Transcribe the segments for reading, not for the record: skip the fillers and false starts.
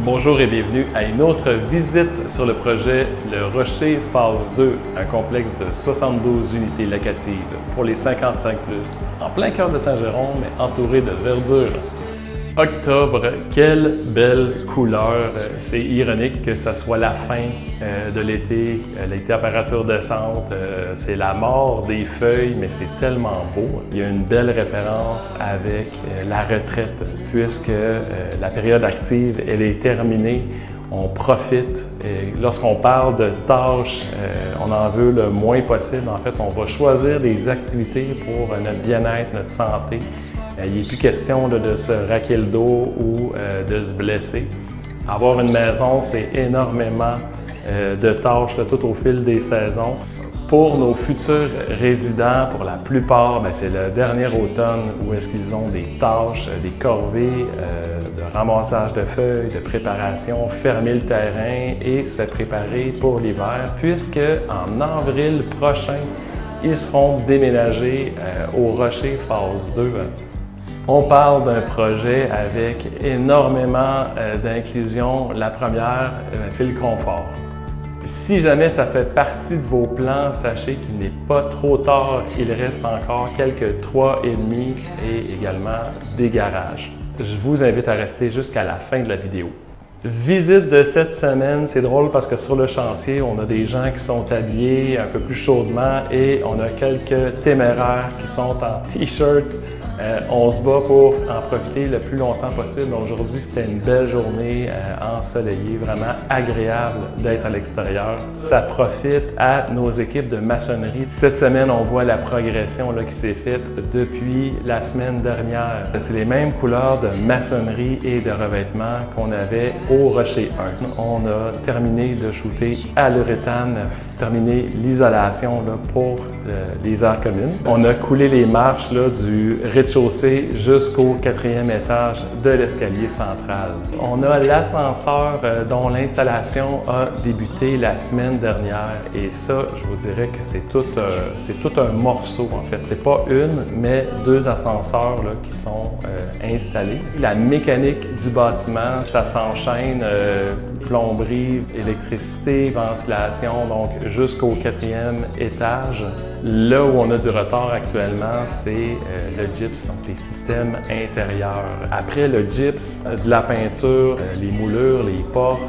Bonjour et bienvenue à une autre visite sur le projet Le Rocher Phase 2, un complexe de 72 unités locatives pour les 55+, en plein cœur de Saint-Jérôme, mais entouré de verdure. Octobre, quelle belle couleur! C'est ironique que ce soit la fin de l'été, les températures descendent, c'est la mort des feuilles, mais c'est tellement beau. Il y a une belle référence avec la retraite, puisque la période active, elle est terminée. On profite et lorsqu'on parle de tâches, on en veut le moins possible. En fait, on va choisir des activités pour notre bien-être, notre santé. Il n'est plus question de se raquer le dos ou de se blesser. Avoir une maison, c'est énormément de tâches tout au fil des saisons. Pour nos futurs résidents, pour la plupart, c'est le dernier automne où est-ce qu'ils ont des tâches, des corvées de ramassage de feuilles, de préparation, fermer le terrain et se préparer pour l'hiver, puisque en avril prochain, ils seront déménagés au Rocher Phase 2. On parle d'un projet avec énormément d'inclusion. La première, c'est le confort. Si jamais ça fait partie de vos plans, sachez qu'il n'est pas trop tard. Il reste encore quelques 3,5 et également des garages. Je vous invite à rester jusqu'à la fin de la vidéo. Visite de cette semaine, c'est drôle parce que sur le chantier, on a des gens qui sont habillés un peu plus chaudement et on a quelques téméraires qui sont en t-shirt. On se bat pour en profiter le plus longtemps possible. Aujourd'hui, c'était une belle journée ensoleillée, vraiment agréable d'être à l'extérieur. Ça profite à nos équipes de maçonnerie. Cette semaine, on voit la progression qui s'est faite depuis la semaine dernière. C'est les mêmes couleurs de maçonnerie et de revêtement qu'on avait au Rocher 1. On a terminé de shooter à l'uréthane, terminé l'isolation pour les aires communes. On a coulé les marches du rez-de-chaussée jusqu'au 4e étage de l'escalier central. On a l'ascenseur dont l'installation a débuté la semaine dernière et ça, je vous dirais que c'est tout un morceau en fait. C'est pas une, mais deux ascenseurs qui sont installés. La mécanique du bâtiment, ça s'enchaîne, plomberie, électricité, ventilation, donc jusqu'au 4e étage. Là où on a du retard actuellement, c'est le gypse, donc les systèmes intérieurs. Après le gypse, de la peinture, les moulures, les portes,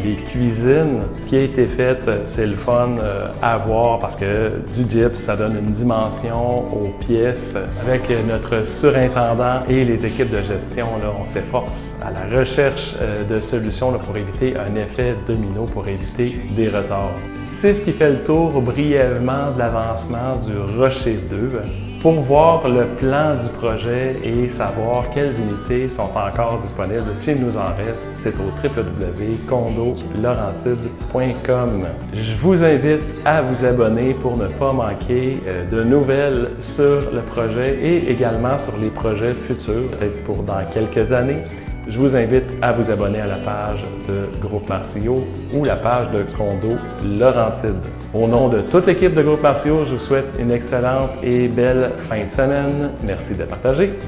les cuisines, ce qui a été fait, c'est le fun à voir parce que du gypse, ça donne une dimension aux pièces. Avec notre surintendant et les équipes de gestion, on s'efforce à la recherche de solutions pour éviter un effet domino, pour éviter des retards. C'est ce qui fait le tour brièvement de l'avancement du Rocher 2. Pour voir le plan du projet et savoir quelles unités sont encore disponibles, s'il nous en reste, c'est au www.condolaurentide.com. Je vous invite à vous abonner pour ne pas manquer de nouvelles sur le projet et également sur les projets futurs, peut-être pour dans quelques années. Je vous invite à vous abonner à la page de Groupe Martillot ou la page de Condo Laurentide. Au nom de toute l'équipe de Groupe Martillot, je vous souhaite une excellente et belle fin de semaine. Merci de partager.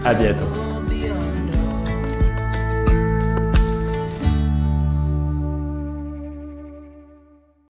À bientôt.